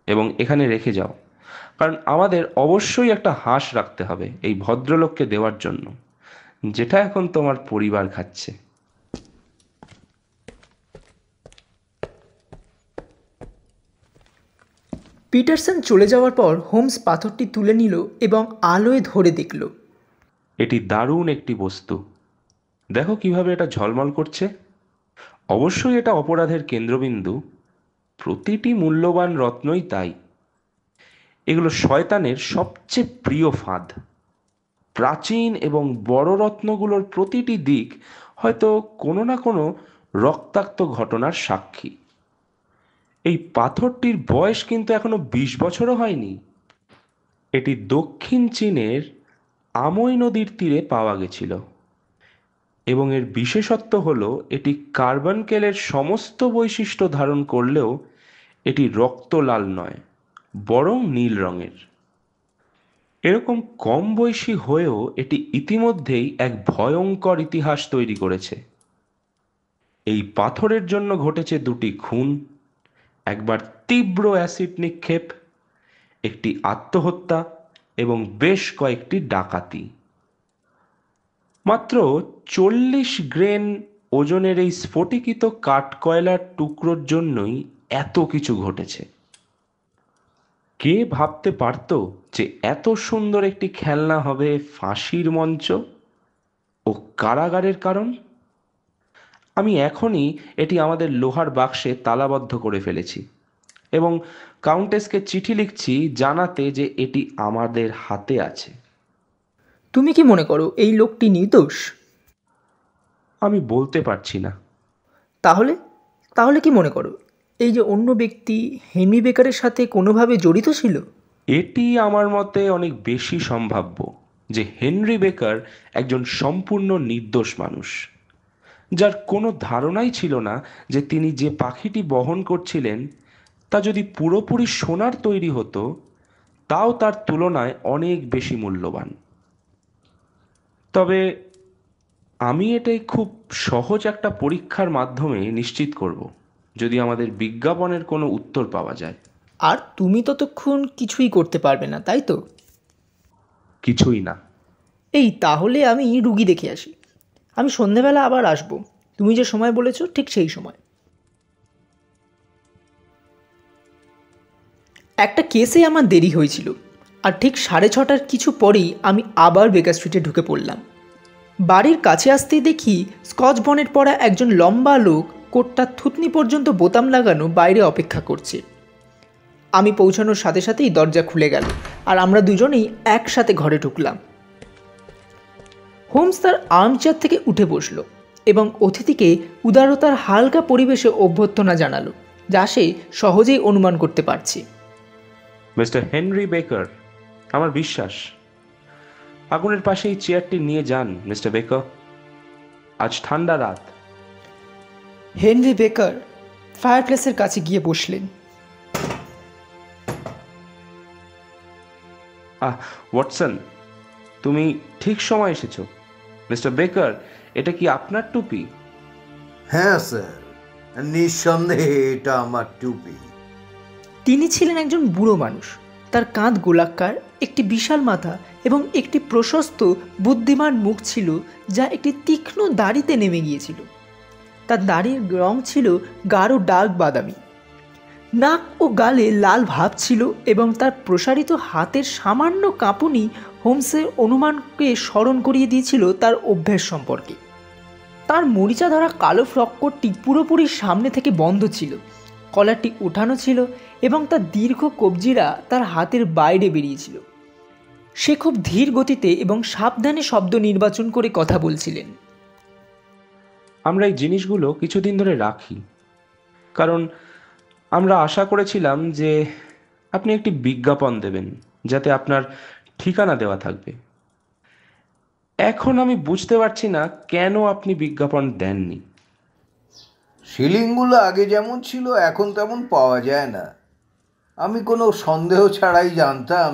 এবং এখানে রেখে যাও, কারণ আমাদের অবশ্যই একটা হাঁস রাখতে হবে এই ভদ্রলোককে দেওয়ার জন্য, যেটা এখন তোমার পরিবার খাচ্ছে। পিটারসন চলে যাওয়ার পর হোমস পাথরটি তুলে নিল এবং আলোয় ধরে দেখল। এটি দারুণ একটি বস্তু। দেখো কিভাবে এটা ঝলমল করছে। অবশ্যই এটা অপরাধের কেন্দ্রবিন্দু, প্রতিটি মূল্যবান রত্নই তাই। এগুলো শয়তানের সবচেয়ে প্রিয় ফাঁদ। প্রাচীন এবং বড় রত্নগুলোর প্রতিটি দিক হয়তো কোনো না কোনো রক্তাক্ত ঘটনার সাক্ষী। এই পাথরটির বয়স কিন্তু এখনো 20 বছরও হয়নি। এটি দক্ষিণ চীনের আমৈ নদীর তীরে পাওয়া গেছিল এবং এর বিশেষত্ব হলো এটি কার্বনকেলের সমস্ত বৈশিষ্ট্য ধারণ করলেও এটি রক্ত লাল নয়, বরং নীল রঙের। এরকম কম বয়সী হয়েও এটি ইতিমধ্যেই এক ভয়ঙ্কর ইতিহাস তৈরি করেছে। এই পাথরের জন্য ঘটেছে 2টি খুন, একবার তীব্র অ্যাসিড নিক্ষেপ, একটি আত্মহত্যা এবং বেশ কয়েকটি ডাকাতি। মাত্র 40 গ্রেন ওজনের এই স্ফটিকিত কাঠকয়লার টুকরোর জন্যই এত কিছু ঘটেছে। কে ভাবতে পারত যে এত সুন্দর একটি খেলনা হবে ফাঁসির মঞ্চ ও কারাগারের কারণ? আমি এখনই এটি আমাদের লোহার বাক্সে তালাবদ্ধ করে ফেলেছি এবং কাউন্টেসকে চিঠি লিখছি জানাতে যে এটি আমাদের হাতে আছে। তুমি কি মনে করো এই লোকটি নির্দোষ? আমি বলতে পারছি না। তাহলে তাহলে কি মনে করো এই যে অন্য ব্যক্তি হেনরি বেকারের সাথে কোনোভাবে জড়িত ছিল? এটি আমার মতে অনেক বেশি সম্ভাব্য যে হেনরি বেকার একজন সম্পূর্ণ নির্দোষ মানুষ, যার কোনো ধারণাই ছিল না যে তিনি যে পাখিটি বহন করছিলেন তা যদি পুরোপুরি সোনার তৈরি হতো তাও তার তুলনায় অনেক বেশি মূল্যবান। তবে আমি এটাই খুব সহজ একটা পরীক্ষার মাধ্যমে নিশ্চিত করব, যদি আমাদের বিজ্ঞাপনের কোনো উত্তর পাওয়া যায়। আর তুমি ততক্ষণ কিছুই করতে পারবে না, তাই তো? কিছুই না। এই তাহলে আমি রুগী দেখে আসি। আমি সন্ধেবেলা আবার আসব, তুমি যে সময় বলেছো ঠিক সেই সময়। একটা কেসে আমার দেরি হয়েছিল, আর ঠিক 6:30 কিছু পরেই আমি আবার বেকার স্ট্রিটে ঢুকে পড়লাম। বাড়ির কাছে আসতেই দেখি স্কচ বনেট পরা একজন লম্বা লোক কোটটার থুতনি পর্যন্ত বোতাম লাগানো বাইরে অপেক্ষা করছে। আমি পৌঁছানোর সাথে সাথেই দরজা খুলে গেল আর আমরা দুজনেই একসাথে ঘরে ঢুকলাম। হোমস তার আর্মচেয়ার থেকে উঠে বসলো এবং অতিথিকে উদারতার হালকা পরিবেশে অভ্যর্থনা জানালো, যা সে সহজেই অনুমান করতে পারছে। মিস্টার হেনরি বেকার, আমার বিশ্বাস। আগুনের পাশে এই চেয়ারটি নিয়ে যান মিস্টার বেকার। আজ ঠান্ডা রাত। হেনরি বেকার ফায়ারপ্লেসের কাছে গিয়ে বসলেন। ওয়াটসন, তুমি ঠিক সময় এসেছো। মিস্টার বেকার, এটা কি আপনার টুপি? হ্যাঁ স্যার, নিঃসন্দেহে এটা আমার টুপি। তিনি ছিলেন একজন বুড়ো মানুষ। তার কাঁধ গোলাকার, একটি বিশাল মাথা এবং একটি প্রশস্ত বুদ্ধিমান মুখ ছিল, যা একটি তীক্ষ্ণ দাড়িতে নেমে গিয়েছিল। তার দাড়ির রং ছিল গাঢ় ডার্ক বাদামি। নাক ও গালে লাল ভাব ছিল এবং তার প্রসারিত হাতের সামান্য কাঁপুনি হোমসের অনুমানকে স্মরণ করিয়ে দিয়েছিল তার অভ্যাস সম্পর্কে। তার মরিচা ধরা কালো ফ্রককোটটি পুরোপুরি সামনে থেকে বন্ধ ছিল, কলারটি উঠানো ছিল এবং তার দীর্ঘ কবজিরা তার হাতের বাইরে বেরিয়েছিল। সে খুব ধীর গতিতে এবং সাবধানে শব্দ নির্বাচন করে কথা বলছিলেন। আমরা এই জিনিসগুলো কিছুদিন ধরে রাখি, কারণ আমরা আশা করেছিলাম যে আপনি একটি বিজ্ঞাপন দেবেন যাতে আপনার ঠিকানা দেওয়া থাকবে। এখন আমি বুঝতে পারছি না কেন আপনি বিজ্ঞাপন দেননি। সিলিংগুলো আগে যেমন ছিল এখন তেমন পাওয়া যায় না। আমি কোনো সন্দেহ ছাড়াই জানতাম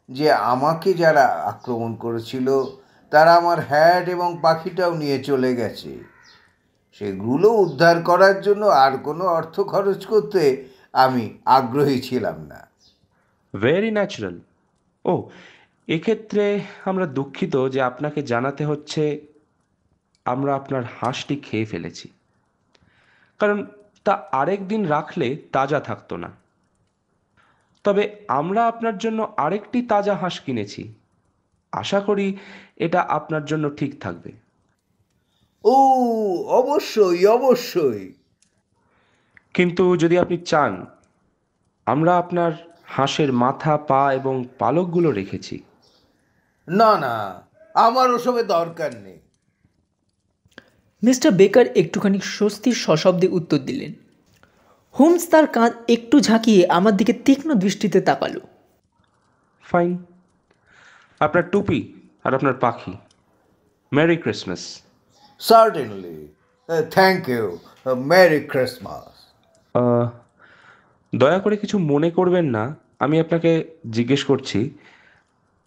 যে আমাকে যারা আক্রমণ করেছিল তারা আমার হ্যাট এবং পাখিটাও নিয়ে চলে গেছে। সেগুলো উদ্ধার করার জন্য আর কোনো অর্থ খরচ করতে আমি আগ্রহী ছিলাম না। Very natural. ও, এক্ষেত্রে আমরা দুঃখিত যে আপনাকে জানাতে হচ্ছে আমরা আপনার হাঁসটি খেয়ে ফেলেছি, কারণ তা আরেক দিন রাখলে তাজা থাকতো না। তবে আমরা আপনার জন্য আরেকটি তাজা হাঁস কিনেছি। আশা করি এটা আপনার জন্য ঠিক থাকবে। ও, অবশ্যই অবশ্যই। কিন্তু যদি আপনি চান, আমরা আপনার হাঁসের মাথা, পা এবং পালকগুলো রেখেছি। না না, আমার ওসবের দরকার নেই। মিস্টার বেকার একটুখানি স্বস্তির সশব্দে উত্তর দিলেন। হোমস তার কাঁধ একটু ঝাঁকিয়ে আমার দিকে তীক্ষ্ণ দৃষ্টিতে তাকালো। ফাইন। আপনার টুপি আর আপনার পাখি। Merry Christmas. Certainly, thank you, merry Christmas. দয়া করে কিছু মনে করবেন না, আমি আপনাকে জিজ্ঞেস করছি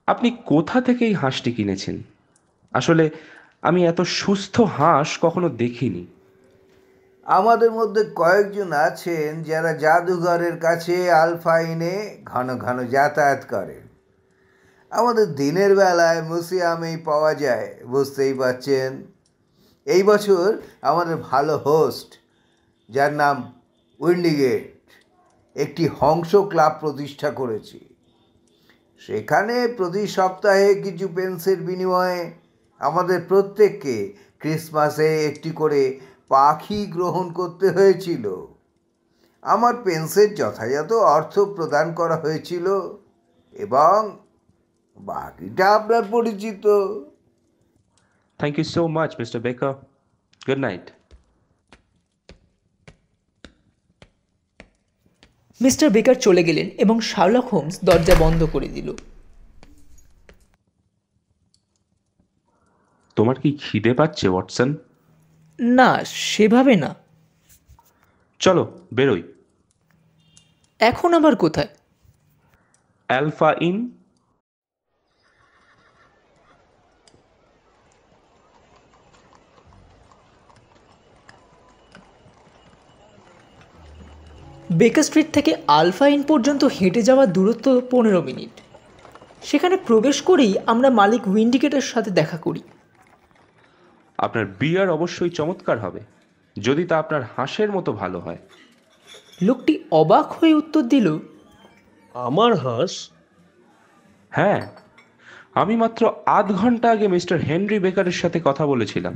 আপনি কোথা থেকে এই হাঁসটি কিনেছেন? আসলে আমি এত সুস্থ হাঁস কখনো দেখিনি। আমাদের মধ্যে কয়েকজন আছেন যারা জাদুঘরের কাছে আলফাইনে ঘন ঘন যাতায়াত করেন। আমাদের দিনের বেলায় মিউজিয়ামেই পাওয়া যায়, বুঝতেই পারছেন। এই বছর আমাদের ভালো হোস্ট, যার নাম উইন্ডিগেট, একটি হংস ক্লাব প্রতিষ্ঠা করেছি। সেখানে প্রতি সপ্তাহে কিছু পেন্সের বিনিময়ে আমাদের প্রত্যেককে ক্রিসমাসে একটি করে পাখি গ্রহণ করতে হয়েছিল। আমার পেন্সের যথাযথ অর্থ প্রদান করা হয়েছিল এবং বাকিটা আপনার পরিচিত। Thank you so much Mr Baker. Good night. Mr Baker চলে গেলেন এবং শার্লক হোমস দরজা বন্ধ করে দিল। তোমার কি খিদে পাচ্ছে ওয়াটসন? না, সেভাবে না। চলো বেরোই। এখন আবার কোথায়? Alpha in. বেকার স্ট্রিট থেকে আলফা ইন পর্যন্ত হেঁটে যাওয়ার দূরত্ব 15 মিনিট। সেখানে প্রবেশ করেই আমরা মালিক উইন্ডিকেটের সাথে দেখা করি। আপনার বিয়ার অবশ্যই চমৎকার হবে, যদি তা আপনার হাঁসের মতো ভালো হয়। লোকটি অবাক হয়ে উত্তর দিল, আমার হাঁস? হ্যাঁ, আমি মাত্র আধ ঘন্টা আগে মিস্টার হেনরি বেকারের সাথে কথা বলেছিলাম,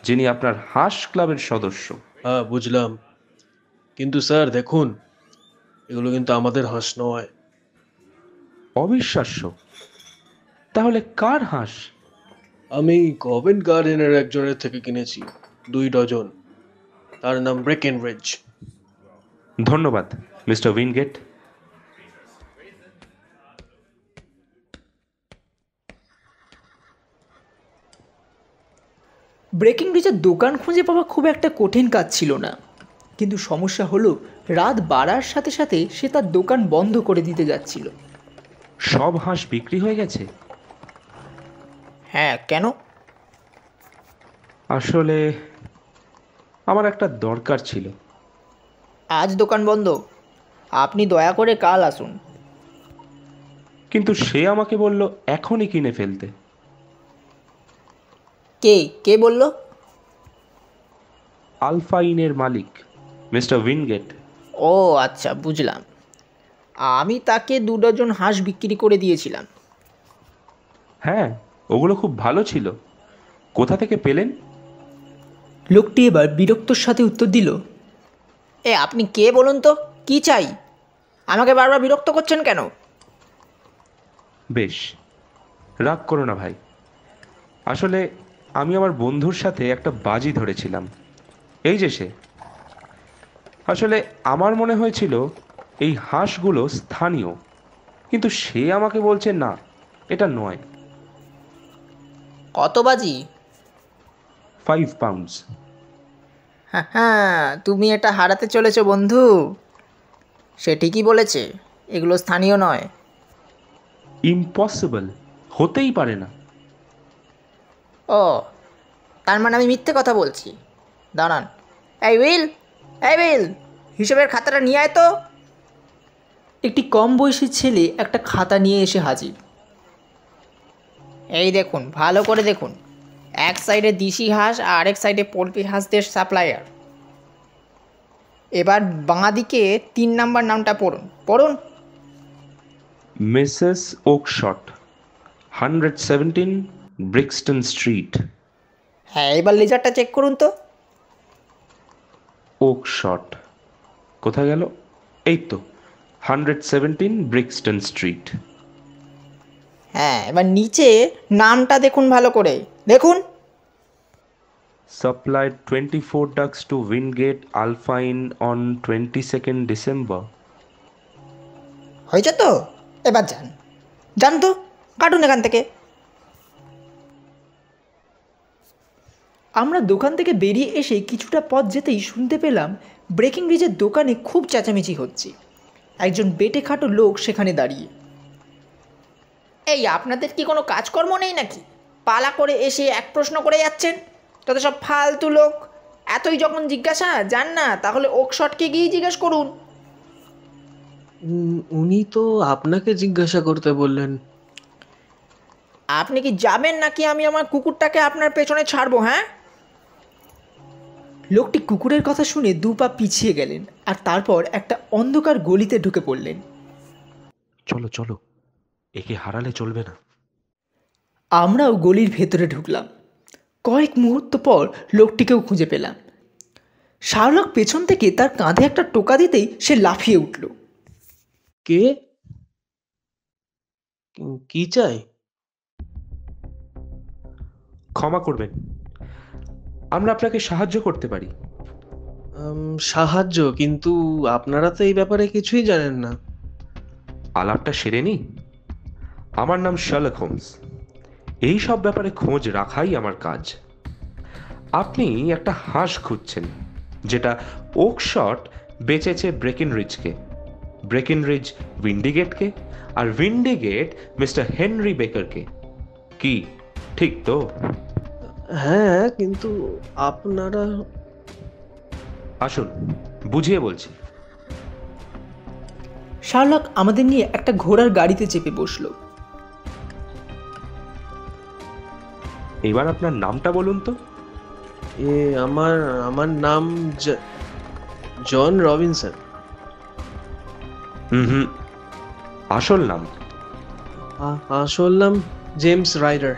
যিনি আপনার হাঁস ক্লাবের সদস্য। হ্যাঁ, বুঝলাম। কিন্তু স্যার দেখুন, এগুলো কিন্তু আমাদের হাঁস নয়। অবিশ্বাস্য। তাহলে কার হাঁস? আমি কভেন্ট গার্ডেনের একজনের থেকে কিনেছি, 2 ডজন। তার নাম ব্রেকেনরিজ। ধন্যবাদ মিস্টার উইনগেট। ব্রেকিংরিজের দোকান খুঁজে পাওয়া খুব একটা কঠিন কাজ ছিল না, কিন্তু সমস্যা হলো রাত বাড়ার সাথে সাথে সে তার দোকান বন্ধ করে দিতে যাচ্ছিল। সব হাঁস বিক্রি হয়ে গেছে? হ্যাঁ, কেন? আসলে আমার একটা দরকার ছিল। আজ দোকান বন্ধ, আপনি দয়া করে কাল আসুন। কিন্তু সে আমাকে বলল এখনই কিনে ফেলতে। কে কে বলল? আলফা ইনের মালিক মিস্টার উইনগেট। ও আচ্ছা, বুঝলাম। আমি তাকে 2 ডজন হাঁস বিক্রি করে দিয়েছিলাম। হ্যাঁ, ওগুলো খুব ভালো ছিল। কোথা থেকে পেলেন? লোকটি এবার বিরক্তর সাথে উত্তর দিল, আপনি কে বলুন তো, কি চাই? আমাকে বারবার বিরক্ত করছেন কেন? বেশ, রাগ করো না ভাই। আসলে আমি আমার বন্ধুর সাথে একটা বাজি ধরেছিলাম। এই যে সে। আসলে আমার মনে হয়েছিল এই হাঁসগুলো স্থানীয়, কিন্তু সে আমাকে বলছে না, এটা নয়। কত বাজি? 5 পাউন্ডস। হ্যাঁ, তুমি এটা হারাতে চলেছো বন্ধু। সে ঠিকই বলেছে, এগুলো স্থানীয় নয়। ইম্পসিবল, হতেই পারে না। ও, তার মানে আমি মিথ্যে কথা বলছি। দাঁড়ান, এই উইল, হিসেবের খাতাটা নিয়ে আয় তো। একটি কম বয়সী ছেলে একটা খাতা নিয়ে এসে হাজির। এই দেখুন, ভালো করে দেখুন। এক সাইডে দেশি হাঁস আর আরেক সাইডে পোলট্রি হাঁসদের সাপ্লায়ার। এবার বাঁ দিকে 3 নাম্বার নামটা পড়ুন। Mrs Oakshott, 117 Brixton Street. হ্যাঁ, এবার লেজারটা চেক করুন তো। ওকশট কোথায় গেল? এই তো, 117 ব্রিক্সটন স্ট্রিট। হ্যাঁ, এবার নিচে নামটা দেখুন, ভালো করে দেখুন। Supplied 24 ducks to Wingate Alpine on 22nd December. হয়েছে তো? এবার যান তো, কাটুন এখান থেকে। আমরা দোকান থেকে বেরিয়ে এসে কিছুটা পথ যেতেই শুনতে পেলাম ব্রেকিং রিজের দোকানে খুব চেঁচামেচি হচ্ছে। একজন বেটে খাটো লোক সেখানে দাঁড়িয়ে। আপনাদের কি কোনো কাজকর্ম নেই নাকি? পালা করে এসে এক প্রশ্ন করে যাচ্ছেন। তত সব ফালতু লোক। এতই যখন জিজ্ঞাসা, যান না তাহলে ওকশটকে গিয়ে জিজ্ঞেস করুন। উনি তো আপনাকে জিজ্ঞাসা করতে বললেন। আপনি কি যাবেন নাকি আমি আমার কুকুরটাকে আপনার পেছনে ছাড়বো? হ্যাঁ? লোকটি কুকুরের কথা শুনে 2 পা পিছিয়ে গেলেন আর তারপর একটা অন্ধকার গলিতে ঢুকে পড়লেন। চলো চলো, একে হারালে চলবে না। আমরাও গলির ভেতরে ঢুকলাম। কয়েক মুহূর্ত পর লোকটিকেও খুঁজে পেলাম। শার্লক পেছন থেকে তার কাঁধে একটা টোকা দিতেই সে লাফিয়ে উঠল। কে? কি চাই? ক্ষমা করবেন, আমরা আপনাকে সাহায্য করতে পারি। সাহায্য? কিন্তু আপনারা তো এই ব্যাপারে কিছুই জানেন না। আলাপটা সেরে নি। আমার নাম শার্লক হোমস। এই সব ব্যাপারে খোঁজ রাখাই আমার কাজ। আপনি একটা হাঁস খুঁজছেন, যেটা ওকশট বেচেছে ব্রেকেনরিজকে, ব্রেকেনরিজ উইন্ডিগেটকে, আর উইন্ডিগেট মিস্টার হেনরি বেকারকে। কি ঠিক তো? হ্যাঁ, কিন্তু আপনারা... আসুন, বুঝিয়ে বলছি। শার্লক আমাদের নিয়ে একটা ঘোড়ার গাড়িতে চেপে বসলো। এবার আপনার নামটা বলুন তো। আমার নাম জন রবিনসন। হুম, আসল নাম? আসল নাম জেমস রাইডার।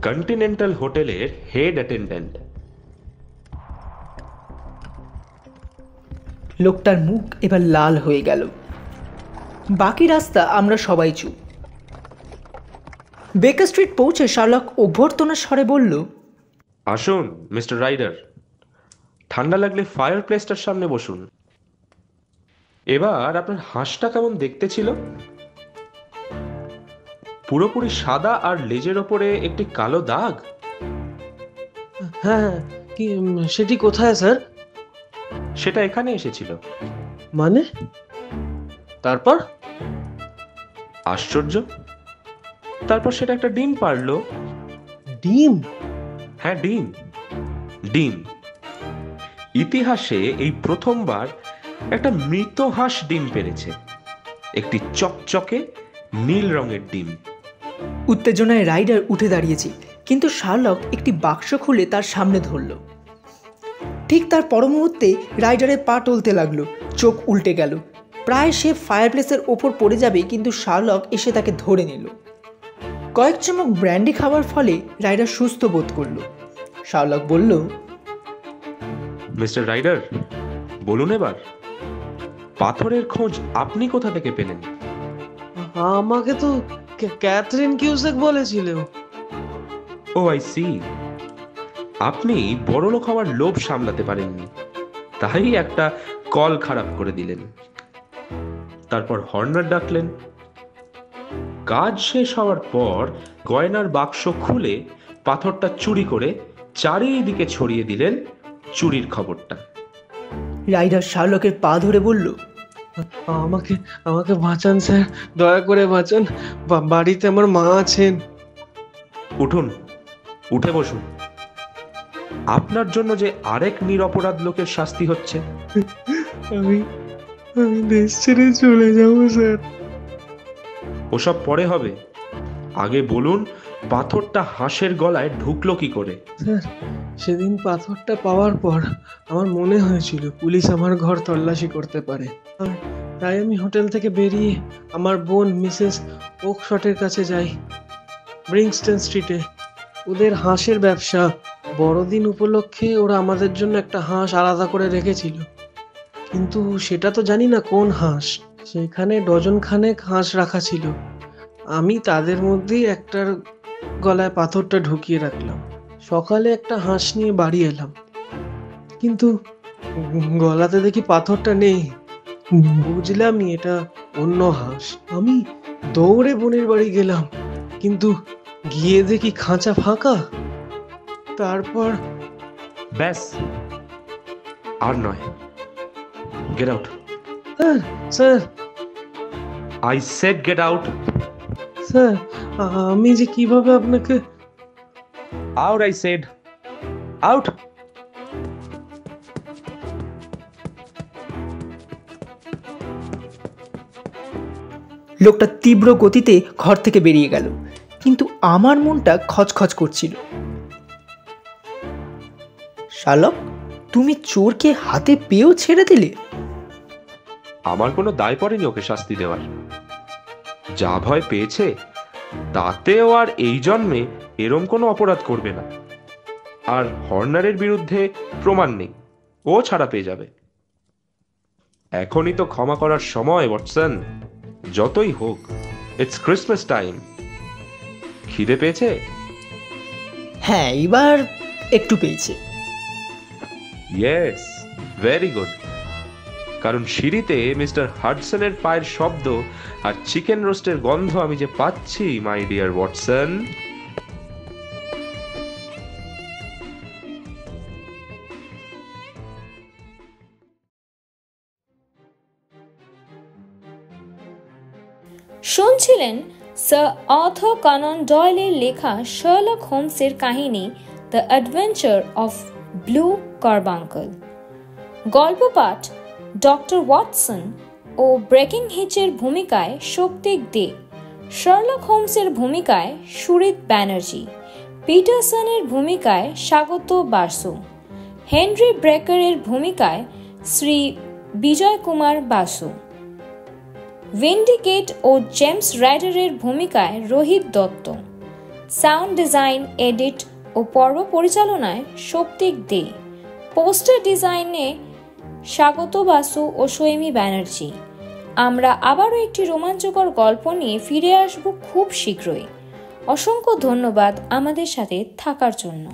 কন্টিনেন্টাল হোটেলের হেড অ্যাটেন্ডেন্ট। লোকটার মুখ এবার লাল হয়ে গেল। বাকি রাস্তা আমরা সবাই চুপ। বেকার স্ট্রিট পৌঁছে শার্লক অভ্যর্থনার স্বরে বলল, আসুন মিস্টার রাইডার, ঠান্ডা লাগলে ফায়ার প্লেসটার সামনে বসুন। এবার আপনার হাঁসটা কেমন দেখতে ছিল? পুরোপুরি সাদা আর লেজের ওপরে একটি কালো দাগ। হ্যাঁ, কি সেটি কোথায় স্যার? সেটা এখানে এসেছিল। মানে? তারপর? আশ্চর্য, তারপর সেটা একটা ডিম পারলো। ডিম? হ্যাঁ, ডিম। ইতিহাসে এই প্রথমবার একটা মৃত হাঁস ডিম পেড়েছে, একটি চকচকে নীল রঙের ডিম। উত্তেজনায় রাইডার উঠে দাঁড়িয়েছে, কিন্তু শার্লক একটি বাক্স খুলে তার সামনে ধরল। ঠিক তার পর মুহূর্তে রাইডারের পা টলতে লাগলো, চোখ উল্টে গেল, প্রায় সে ফায়ারপ্লেসের ওপর পড়ে যাবে, কিন্তু শার্লক এসে তাকে ধরে নিল। কয়েক চমক ব্র্যান্ডি খাওয়ার ফলে রাইডার সুস্থ বোধ করল। শার্লক বলল, মিস্টার রাইডার, বলুন এবার, পাথরের খোঁজ আপনি কোথা থেকে পেলেন? আমাকে তো ক্যাথরিন কিউসেক বলেছিল। ও আই সি, আপনি বড়লোক হওয়ার লোভ সামলাতে পারেননি, তাই একটা কল খারাপ করে দিলেন। তারপর হর্নার ডাকলেন। কাজ শেষ হওয়ার পর গয়নার বাক্স খুলে পাথরটা চুরি করে চারিদিকে ছড়িয়ে দিলেন চুরির খবরটা। রাইডার শার্লকের পা ধরে বলল, আমাকে আমাকে বাঁচান স্যার, দয়া করে বাঁচান, বাড়িতে আমার মা আছেন। উঠুন, উঠে বসুন। আপনার জন্য যে আরেক নিরপরাধ লোকের শাস্তি হচ্ছে। আমি দেশ ছেড়ে চলে যাব স্যার। ওসব পরে হবে, আগে বলুন পাথরটা হাঁসের গলায় ঢুকলো কি করে? স্যার, সেদিন পাথরটা পাওয়ার পর আমার মনে হয়েছিল পুলিশ আমার ঘর তল্লাশি করতে পারে, তাই আমি হোটেল থেকে বেরিয়ে আমার বোন মিসেস ওকশটের কাছে যাই, ব্রিংস্টন স্ট্রিটে। ওদের হাঁসের ব্যবসা, বড়দিন উপলক্ষে ওরা আমাদের জন্য একটা হাঁস আলাদা করে রেখেছিল, কিন্তু সেটা তো জানি না কোন হাঁস। সেখানে ডজন খানেক হাঁস রাখা ছিল, আমি তাদের মধ্যেই একটার গলায় পাথরটা ঢুকিয়ে রাখলাম। সকালে একটা হাঁস নিয়ে বাড়ি এলাম, কিন্তু গলাতে দেখি পাথরটা নেই। বুঝলাম এটা অন্য হাঁস। আমি দৌড়ে বোনের বাড়ি গেলাম, কিন্তু গিয়ে দেখি খাঁচা ফাঁকা। তারপর ব্যাস, আর নয়, get out. Sir sir I said get out. Sir, আমি যে কিভাবে আপনাকে... আউট, আই সেড আউট। লোকটা তীব্র গতিতে ঘর থেকে বেরিয়ে গেল, কিন্তু আমার মনটা খচখচ করছিল। শার্লক, তুমি চোরকে হাতে পেয়েও ছেড়ে দিলে? আমার কোনো দায় পড়েনি ওকে শাস্তি দেওয়ার। যা ভয় পেয়েছে তাতেও আর এই জন্মে এরম কোনো অপরাধ করবে না। আর হর্নারের বিরুদ্ধে প্রমাণ নেই, ও ছাড়া পেয়ে যাবে। এখনই তো ক্ষমা করার সময়, ওয়াটসন। যতই হোক, ইটস ক্রিসমাস টাইম। খিদে পেয়েছে? হ্যাঁ, এবার একটু পেয়েছে। Yes, very good. কারণ সিঁড়িতে মিস্টার হাডসনের পায়ের শব্দ আর চিকেন রোস্টের গন্ধ আমি যে পাচ্ছি, মাই ডিয়ার ওয়াটসন। শুনছিলেন স্যার আর্থার কনান ডয়েলের লেখা শার্লক হোমসের কাহিনী দ্য অ্যাডভেঞ্চার অফ ব্লু কারবাঙ্কল। গল্প পাঠ ডক্টর ওয়াটসন ও ব্রেকিং হিচের ভূমিকায় শক্তিক দে, শার্লক হোমসের ভূমিকায় সুরিত ব্যানার্জি, পিটারসনের ভূমিকায় স্বাগত বাসু, হেনরি ব্রেকারের ভূমিকায় শ্রী বিজয় কুমার বাসু, ভিন্ডিকেট ও জেমস রাইডারের ভূমিকায় Rohit Dutta, sound design, edit ও পর্ব পরিচালনায় শক্তিক দে, পোস্টার ডিজাইনে স্বাগত বাসু ও সৈমি ব্যানার্জি। আমরা আবারও একটি রোমাঞ্চকর গল্প নিয়ে ফিরে আসব খুব শীঘ্রই। অসংখ্য ধন্যবাদ আমাদের সাথে থাকার জন্য।